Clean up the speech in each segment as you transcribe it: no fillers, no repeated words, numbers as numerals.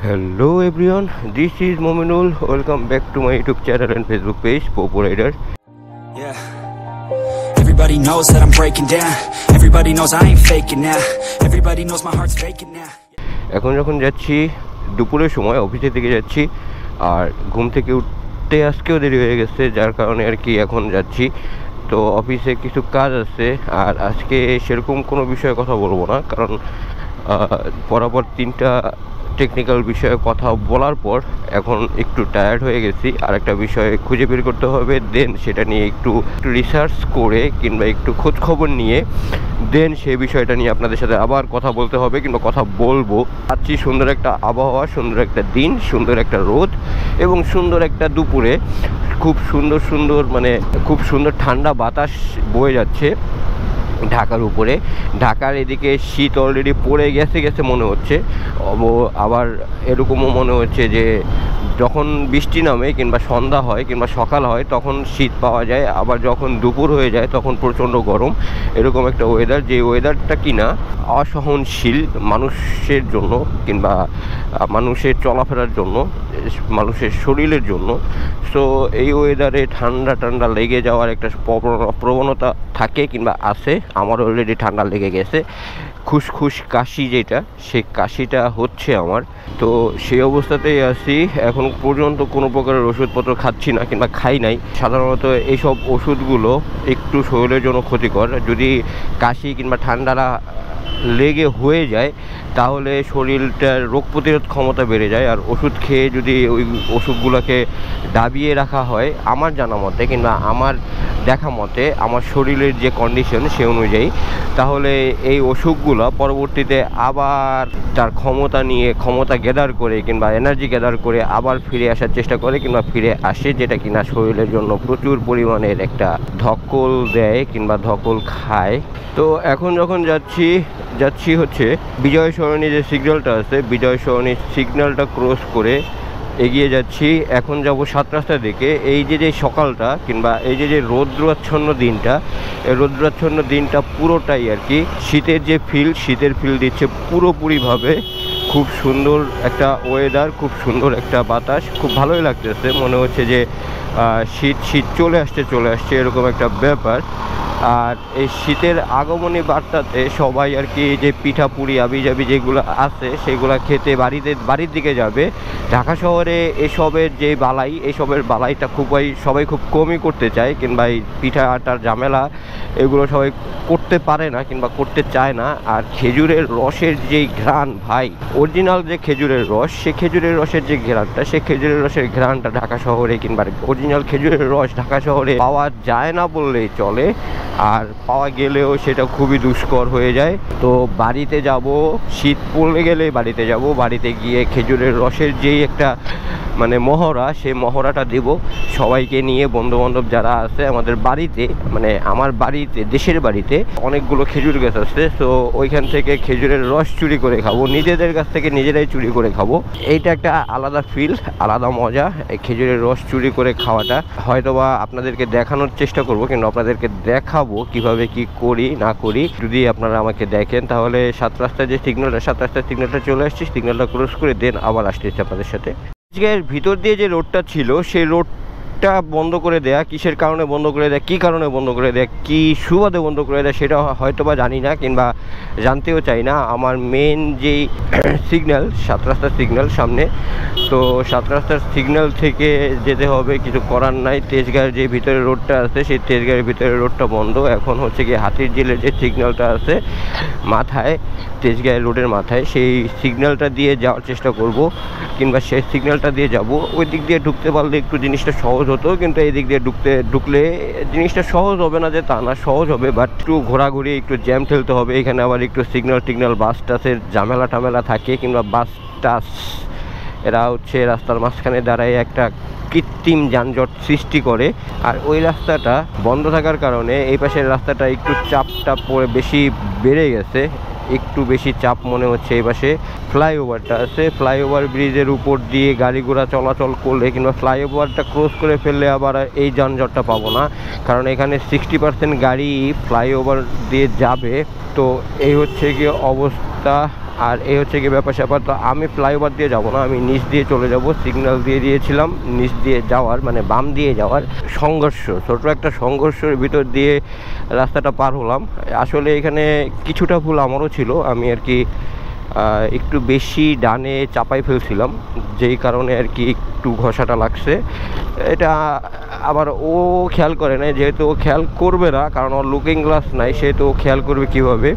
Hello everyone, this is Mominul. Welcome back to my YouTube channel and Facebook page, Popo Rider. Yeah. Everybody knows that I'm breaking down. Everybody knows I ain't faking now. Everybody knows my heart's faking now. এখন যখন যাচ্ছি দুপুরের সময় অফিসে থেকে যাচ্ছি আর ঘুম থেকে উঠতে আজকেও দেরি হয়ে গেছে, যার কারণে আর কি এখন যাচ্ছি। তো অফিসে কিছু কাজ আছে আর আজকে সেরকম কোনো বিষয়ে কথা বলবো না, কারণ বরাবর 3টা টেকনিক্যাল বিষয়ে কথা বলার পর এখন একটু টায়ার্ড হয়ে গেছি। আর একটা বিষয় খুঁজে বের করতে হবে, দেন সেটা নিয়ে একটু রিসার্চ করে কিংবা একটু খোঁজ খবর নিয়ে দেন সেই বিষয়টা নিয়ে আপনাদের সাথে আবার কথা বলতে হবে কিংবা কথা বলবো। আজকে সুন্দর একটা আবহাওয়া, সুন্দর একটা দিন, সুন্দর একটা রোদ এবং সুন্দর একটা দুপুরে খুব সুন্দর মানে খুব সুন্দর ঠান্ডা বাতাস বয়ে যাচ্ছে ঢাকার উপরে। ঢাকার এদিকে শীত অলরেডি পড়ে গেছে মনে হচ্ছে, আবার এরকমও মনে হচ্ছে যে যখন বৃষ্টি নামে কিংবা সন্ধ্যা হয় কিংবা সকাল হয় তখন শীত পাওয়া যায়, আবার যখন দুপুর হয়ে যায় তখন প্রচণ্ড গরম। এরকম একটা ওয়েদার, যে ওয়েদারটা কিনা অসহনশীল মানুষের জন্য কিংবা মানুষের চলাফেরার জন্য, মানুষের শরীরের জন্য। সো এই ওয়েদারে ঠান্ডা লেগে যাওয়ার একটা প্রবণতা থাকে কিংবা আছে। আমার অলরেডি ঠান্ডা লেগে গেছে, খুসখুস কাশি যেটা, সেই কাশিটা হচ্ছে আমার। তো সেই অবস্থাতেই আছি, এখন পর্যন্ত কোনো প্রকারের ওষুধপত্র খাচ্ছি না কিংবা খাই নাই। সাধারণত এইসব ওষুধগুলো একটু শরীরের জন্য ক্ষতিকর। যদি কাশি কিংবা ঠান্ডা লেগে হয়ে যায় তাহলে শরীরটার রোগ প্রতিরোধ ক্ষমতা বেড়ে যায়। আর ওষুধ খেয়ে যদি ওই ওষুধগুলোকে দাবিয়ে রাখা হয়, আমার জানা মতে কিংবা আমার দেখা মতে আমার শরীরের যে কন্ডিশন সে অনুযায়ী, তাহলে এই ওষুধগুলো পরবর্তীতে আবার তার ক্ষমতা গ্যাদার করে কিংবা এনার্জি গ্যাদার করে আবার ফিরে আসার চেষ্টা করে কিংবা ফিরে আসে, যেটা কিনা শরীরের জন্য প্রচুর পরিমাণের একটা ধকল দেয় কিংবা ধকল খায়। তো এখন যখন যাচ্ছি হচ্ছে বিজয় সরণি যে সিগন্যালটা আছে, বিজয় সরণির সিগন্যালটা ক্রস করে এগিয়ে যাচ্ছি। এখন যাব 7 রাস্তার দিকে। এই যে সকালটা কিংবা এই যে রৌদ্রাচ্ছন্ন দিনটা, এই রৌদ্রাচ্ছন্ন দিনটা পুরোটাই আর কি শীতের ফিল দিচ্ছে পুরোপুরিভাবে। খুব সুন্দর একটা ওয়েদার, খুব সুন্দর একটা বাতাস, খুব ভালোই লাগতেছে। মনে হচ্ছে যে শীত চলে আসছে এরকম একটা ব্যাপার। আর এই শীতের আগমনী বার্তাতে সবাই আর কি যে পিঠাপুরি আবিজাবি যেগুলো আছে সেগুলো খেতে বাড়ির দিকে যাবে। ঢাকা শহরে এসবের বালাইটা সবাই খুব কমই করতে চায় কিংবা এই পিঠা আটার ঝামেলা এগুলো সবাই করতে পারে না কিংবা করতে চায় না। আর খেজুরের রসের যেই ঘ্রাণ, ভাই অরিজিনাল যে খেজুরের রস, সে খেজুরের রসের যে ঘ্রাণটা, সে খেজুরের রসের ঘ্রাণটা ঢাকা শহরে কিংবা অরিজিনাল খেজুরের রস ঢাকা শহরে পাওয়া যায় না বললেই চলে। আর পাওয়া গেলেও সেটা খুবই দুষ্কর হয়ে যায়। তো বাড়িতে যাব, শীত পড়ে গেলে বাড়িতে যাব, বাড়িতে গিয়ে খেজুরের রসের যেই একটা মানে মহড়া, সেই মহড়াটা দেব সবাইকে নিয়ে। বন্ধুবান্ধব যারা আছে আমাদের বাড়িতে, মানে আমার বাড়িতে, দেশের বাড়িতে অনেকগুলো খেজুর গাছ আছে। তো ওইখান থেকে খেজুরের রস চুরি করে খাবো, নিজেদের কাছ থেকে নিজেরাই চুরি করে খাবো। এইটা একটা আলাদা ফিল, আলাদা মজা, এই খেজুরের রস চুরি করে খাওয়াটা। হয়তোবা আপনাদেরকে দেখানোর চেষ্টা করবো কিন্তু আপনাদেরকে দেখাবো কিভাবে কি করি না করি। যদি আপনারা আমাকে দেখেন তাহলে 7 রাস্তার সিগন্যালটা চলে আসছি, সিগন্যালটা ক্রস করে দেন আবার আসতেছি আপনাদের সাথে। আজকের ভিতর দিয়ে যে রোডটা ছিল সেই রোডটা বন্ধ করে দেয়া, কিসের কারণে বন্ধ করে দেয়া, কী কারণে বন্ধ করে দেয়া, কী সুবাদে বন্ধ করে দেয়া সেটা হয়তো বা জানি না কিংবা জানতেও চাই না। আমার মেন যেই সিগন্যাল 7 রাস্তার সিগন্যাল সামনে, তো 7 রাস্তার সিগন্যাল থেকে যেতে হবে, কিছু করার নাই। তেজগাঁয়ের যে ভিতরে রোডটা আছে সেই তেজগাঁয়ের ভিতরে রোডটা বন্ধ। এখন হচ্ছে গিয়ে হাতির ঝিলের যে সিগন্যালটা আছে মাথায়, তেজগাঁয়ের রোডের মাথায়, সেই সিগন্যালটা দিয়ে যাওয়ার চেষ্টা করব কিংবা সেই সিগন্যালটা দিয়ে যাব। ওই দিক দিয়ে ঢুকতে পারলে একটু জিনিসটা সহজ হতো, কিন্তু এই দিক দিয়ে ঢুকলে জিনিসটা সহজ হবে না যে তা না, সহজ হবে বাট একটু ঘোরাঘুরি, একটু জ্যাম ঠেলতে হবে। এখানে আবার একটু সিগন্যাল বাস টাসের ঝামেলা থাকে কিংবা বাস টাস, এরা হচ্ছে রাস্তার মাঝখানে দাঁড়ায় একটা কৃত্রিম যানজট সৃষ্টি করে। আর ওই রাস্তাটা বন্ধ থাকার কারণে এই পাশের রাস্তাটা একটু চাপটা পড়ে বেশি বেড়ে গেছে, একটু বেশি চাপ মনে হচ্ছে। এই পাশে ফ্লাইওভারটা আছে, ফ্লাইওভার ব্রিজের উপর দিয়ে গাড়ি ঘোড়া চলাচল করলে কিংবা ফ্লাইওভারটা ক্রস করে ফেললে আবার এই যানজটটা পাবো না, কারণ এখানে 60% গাড়ি ফ্লাইওভার দিয়ে যাবে। তো এই হচ্ছে গিয়ে অবস্থা। আর এই হচ্ছে কি ব্যাপার স্যাপার। তো আমি ফ্লাইওভার দিয়ে যাব না, আমি নিচ দিয়ে চলে যাব। সিগন্যাল দিয়ে দিয়েছিলাম নিচ দিয়ে যাওয়ার, মানে বাম দিয়ে যাওয়ার। সংঘর্ষ, ছোটো একটা সংঘর্ষের ভিতর দিয়ে রাস্তাটা পার হলাম। আসলে এখানে কিছুটা ভুল আমারও ছিল, আমি আর কি একটু বেশি ডানে চাপাই ফেলছিলাম, যেই কারণে আর কি একটু ঘষাটা লাগছে। এটা আবার ও খেয়াল করে না, যেহেতু ও খেয়াল করবে না, কারণ ওর লুকিং গ্লাস নাই, সেহেতু ও খেয়াল করবে কীভাবে।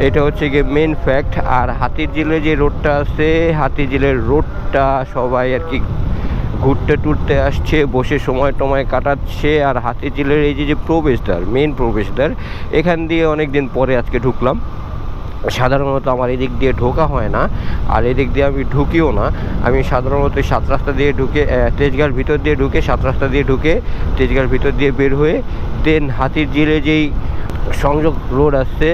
এটা হচ্ছে গিয়ে মেন ফ্যাক্ট। আর হাতিরঝিলে যে রোডটা আছে, হাতিরঝিলের রোডটা সবাই আর কি ঘুরতে টুরতে আসছে, বসে সময় টময় কাটাচ্ছে। আর হাতিরঝিলের এই যে প্রবেশদ্বার, মেন প্রবেশদ্বার, এখান দিয়ে অনেক দিন পরে আজকে ঢুকলাম। সাধারণত আমার এদিক দিয়ে ঢোকা হয় না, আর এদিক দিয়ে আমি ঢুকিও না। আমি সাধারণত 7 রাস্তা দিয়ে ঢুকে, তেজগাঁর ভিতর দিয়ে ঢুকে, 7 রাস্তা দিয়ে ঢুকে তেজগাঁর ভিতর দিয়ে বের হয়ে দেন হাতিরঝিলে যেই সংযোগ রোড আছে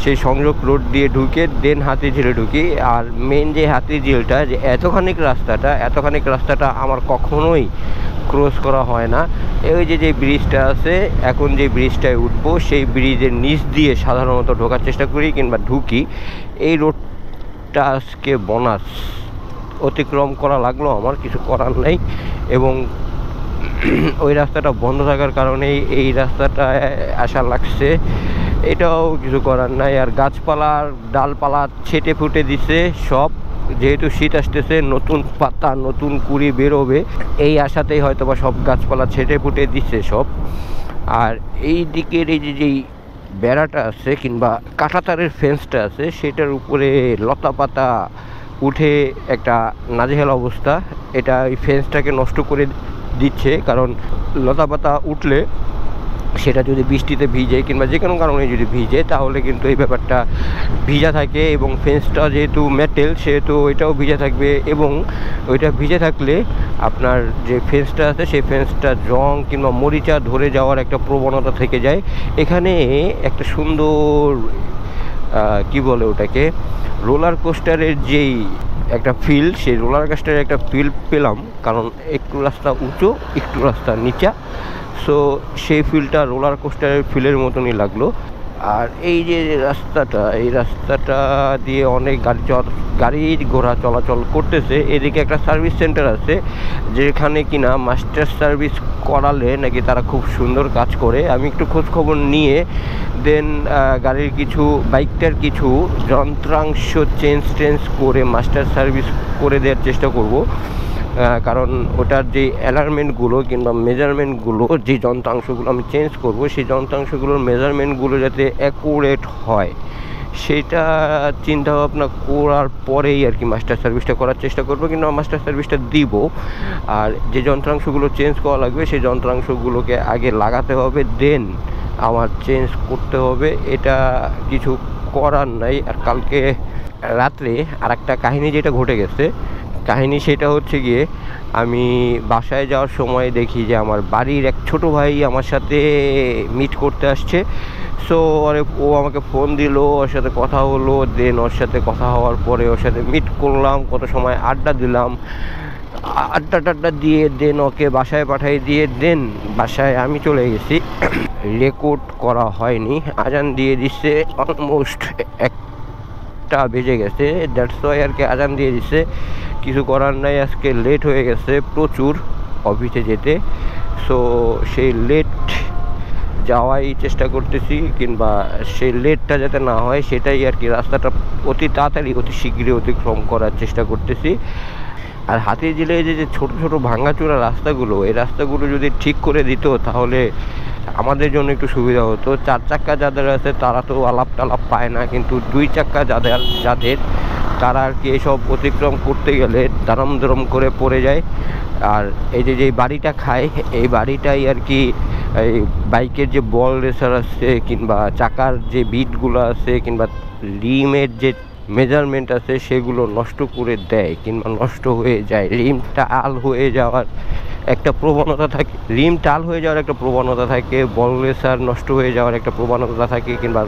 সেই সংযোগ রোড দিয়ে ঢুকে দেন হাতিরঝিলে ঢুকি। আর মেন যে হাতিরঝিলটা, যে এতখানিক রাস্তাটা আমার কখনোই ক্রস করা হয় না। এই যে ব্রিজটা আছে, এখন যে ব্রিজটায় উঠবো সেই ব্রিজের নিচ দিয়ে সাধারণত ঢোকার চেষ্টা করি কিংবা ঢুকি। এই রোডটা আজকে বোনাস অতিক্রম করা লাগলো, আমার কিছু করার নেই। এবং ওই রাস্তাটা বন্ধ থাকার কারণেই এই রাস্তাটায় আসা লাগছে, এটাও কিছু করার নাই। আর গাছপালার ডালপালা ছেটে ফুটে দিছে সব, যেহেতু শীত আসতেছে, নতুন পাতা নতুন কুড়ি বেরোবে, এই আশাতেই হয়তো বা সব গাছপালা ছেটে ফুটে দিচ্ছে সব। আর এই দিকের এই যেই বেড়াটা আছে কিংবা কাঁটাতারের ফেন্সটা আছে, সেটার উপরে লতা পাতা উঠে একটা নাজেহাল অবস্থা। এটা এই ফেন্সটাকে নষ্ট করে দিচ্ছে, কারণ লতা পাতা উঠলে সেটা যদি বৃষ্টিতে ভিজে কিংবা যে কোনো কারণে যদি ভিজে, তাহলে কিন্তু এই ব্যাপারটা ভিজা থাকে। এবং ফেন্সটা যেহেতু মেটেল, সেহেতু ওইটাও ভিজা থাকবে, এবং ওইটা ভিজে থাকলে আপনার যে ফেন্সটা আছে সেই ফেন্সটা রং কিংবা মরিচা ধরে যাওয়ার একটা প্রবণতা থেকে যায়। এখানে একটা সুন্দর কি বলে ওটাকে, রোলার কোস্টারের যেই একটা ফিল, সেই রোলার কোস্টারের একটা ফিল পেলাম, কারণ একটু রাস্তা উঁচু একটু রাস্তা নিচা। সো সেই ফিলটা রোলার কোস্টারের ফিলের মতনই লাগলো। আর এই যে রাস্তাটা, এই রাস্তাটা দিয়ে অনেক গাড়ি ঘোড়া চলাচল করতেছে। এদিকে একটা সার্ভিস সেন্টার আছে, যেখানে কিনা মাস্টার সার্ভিস করালে নাকি তারা খুব সুন্দর কাজ করে। আমি একটু খোঁজ খবর নিয়ে দেন গাড়ির কিছু, বাইকটার কিছু যন্ত্রাংশ চেঞ্জ করে মাস্টার সার্ভিস করে দেওয়ার চেষ্টা করব। কারণ ওটার যে অ্যালার্মেন্টগুলো কিংবা মেজারমেন্টগুলো, যে যন্ত্রাংশগুলো আমি চেঞ্জ করব, সেই যন্ত্রাংশগুলোর মেজারমেন্টগুলো যাতে অ্যাকুরেট হয়, সেটা চিন্তাভাবনা করার পরেই আর কি মাস্টার সার্ভিসটা করার চেষ্টা করব, কিন্তু মাস্টার সার্ভিসটা দিব। আর যে যন্ত্রাংশগুলো চেঞ্জ করা লাগবে সেই যন্ত্রাংশগুলোকে আগে লাগাতে হবে, দেন আমার চেঞ্জ করতে হবে। এটা কিছু করার নাই। আর কালকে রাত্রে আর একটা কাহিনী যেটা ঘটে গেছে, কাহিনী সেটা হচ্ছে গিয়ে, আমি বাসায় যাওয়ার সময় দেখি যে আমার বাড়ির এক ছোটো ভাই আমার সাথে মিট করতে আসছে। সো ও আমাকে ফোন দিল, ওর সাথে কথা হলো, দেন ওর সাথে কথা হওয়ার পরে ওর সাথে মিট করলাম, কত সময় আড্ডা দিলাম, আড্ডা দিয়ে দেন ওকে বাসায় পাঠিয়ে দিয়ে দেন বাসায় আমি চলে গেছি। রেকর্ড করা হয়নি, আজান দিয়ে দিচ্ছে, অলমোস্ট একটা বেজে গেছে, দ্যাটস ওয়াই আর কি আজান দিয়ে দিচ্ছে। কিছু করার নাই, আজকে লেট হয়ে গেছে প্রচুর অফিসে যেতে। সো সেই লেট যাওয়াই চেষ্টা করতেছি, কিংবা সেই লেটটা যাতে না হয় সেটাই আর কি, রাস্তাটা অতি তাড়াতাড়ি অতি শীঘ্রই অতিক্রম করার চেষ্টা করতেছি। আর হাতিরঝিলে যে ছোটো ছোটো ভাঙাচোরা রাস্তাগুলো, এই রাস্তাগুলো যদি ঠিক করে দিত তাহলে আমাদের জন্য একটু সুবিধা হতো। 4 চাক্কা যাদের আছে তারা তো আলাপ টালাপ পায় না, কিন্তু 2 চাক্কা যাদের তারা আর কি এসব অতিক্রম করতে গেলে দারাম দরম করে পড়ে যায়। আর এই যে বাড়িটা খায়, এই বাড়িটাই আর কি এই বাইকের যে বল রেসার আছে কিংবা চাকার যে বিটগুলো আছে কিংবা রিমের যে মেজারমেন্ট আছে সেগুলো নষ্ট করে দেয় কিংবা নষ্ট হয়ে যায়। রিম টাল হয়ে যাওয়ার একটা প্রবণতা থাকে, বল রেসার নষ্ট হয়ে যাওয়ার একটা প্রবণতা থাকে, কিংবা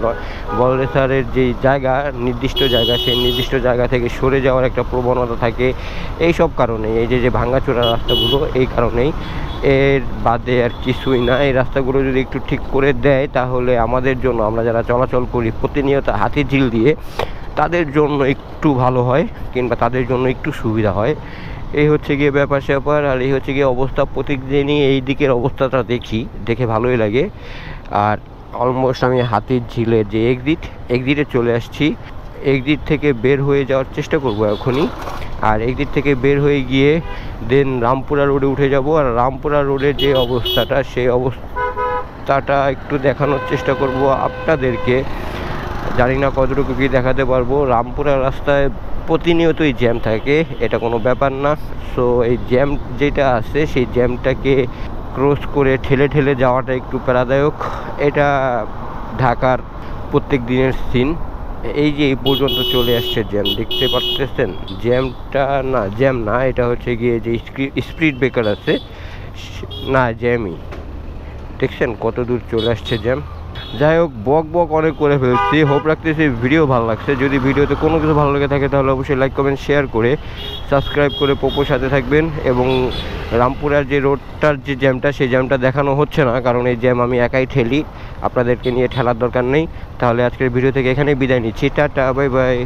বল রেসারের যেই জায়গা, নির্দিষ্ট জায়গা, সেই নির্দিষ্ট জায়গা থেকে সরে যাওয়ার একটা প্রবণতা থাকে। এই সব কারণে এই যে ভাঙাচোরা রাস্তাগুলো, এই কারণেই, এর বাদে আর কিছুই না। এই রাস্তাগুলো যদি একটু ঠিক করে দেয় তাহলে আমাদের জন্য, আমরা যারা চলাচল করি প্রতিনিয়ত হাতিরঝিল দিয়ে, তাদের জন্য একটু ভালো হয় কিংবা তাদের জন্য একটু সুবিধা হয়। এই হচ্ছে গিয়ে ব্যাপার স্যাপার। আর এই হচ্ছে গিয়ে অবস্থা, প্রতিদিনই এই দিকের অবস্থাটা দেখে ভালোই লাগে। আর অলমোস্ট আমি হাতির ঝিলের যে এক্সিটে চলে আসছি। এক্সিট থেকে বের হয়ে যাওয়ার চেষ্টা করব এখনই। আর এক্সিট থেকে বের হয়ে গিয়ে দেন রামপুরা রোডে উঠে যাব। আর রামপুরা রোডের যে অবস্থাটা, সেই অবস্থাটা একটু দেখানোর চেষ্টা করব আপনাদেরকে। জানি না কতটুকু কি দেখাতে পারবো। রামপুরা রাস্তায় প্রতিনিয়তই জ্যাম থাকে, এটা কোনো ব্যাপার না। সো এই জ্যাম যেটা আছে, সেই জ্যামটাকে ক্রস করে ঠেলে যাওয়াটা একটু প্যারাদায়ক। এটা ঢাকার প্রত্যেক দিনের সিন। এই যে এই পর্যন্ত চলে আসছে জ্যাম, দেখতে পাচ্ছেন? জ্যাম না, এটা হচ্ছে গিয়ে যে স্পিড ব্রেকার আছে না, জ্যামই। দেখছেন কত দূর চলে আসছে জ্যাম। যাই হোক, বক অনেক করে ফেলছি। হোপ রাখতেছি ভিডিও ভালো লাগছে। যদি ভিডিওতে কোনো কিছু ভালো লেগে থাকে তাহলে অবশ্যই লাইক কমেন্ট শেয়ার করে সাবস্ক্রাইব করে পোপোর সাথে থাকবেন। এবং রামপুরার যে রোডটার যে জ্যামটা, সেই জ্যামটা দেখানো হচ্ছে না, কারণ এই জ্যাম আমি একাই ঠেলি, আপনাদেরকে নিয়ে ঠেলার দরকার নেই। তাহলে আজকের ভিডিও থেকে এখানেই বিদায় নিচ্ছি। Tata, bye bye.